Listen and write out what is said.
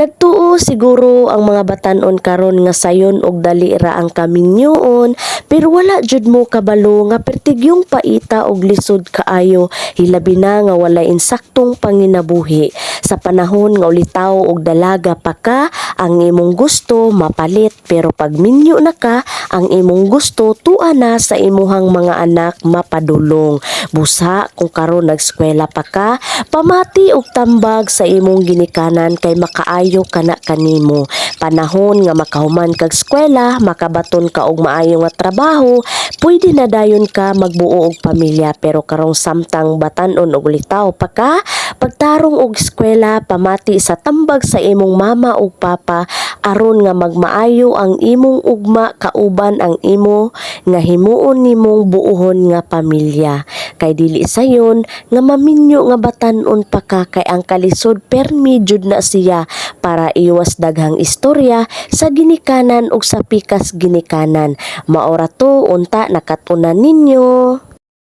Nagtuo siguro ang mga batan-on karon nga sayon og dali ra ang kaminyoon, pero wala jud mo kabalo nga pertigyong paita og lisod kaayo, hilabi na nga walay insaktong panginabuhi. Sa panahon nga ulitaw og dalaga pa ka, ang imong gusto mapalit, pero pag minyo na ka, ang imong gusto tua na sa imuhang mga anak mapadulong. Busa kung karon nag-eskwela pa ka, pamati og tambag sa imong ginikanan kay makaayo kana kanimo. Panahon nga makahuman kag eskwela, makabaton ka og maayo nga trabaho, pwede na dayon ka magbuo og pamilya, pero karong samtang batan-on og litaw pa ka, pagtarong og eskwela, pamati sa tambag sa imong mama ug papa aron nga magmaayo ang imong ugma kauban ang imo nga himuon nimong buuhon nga pamilya. Kay dili sayon nga maminyo nga batan-on pa ka, kay ang kalisod permi jud na siya para iwas daghang istorya sa ginikanan ug sa pikas ginikanan. Maora to unta nakatunan ninyo.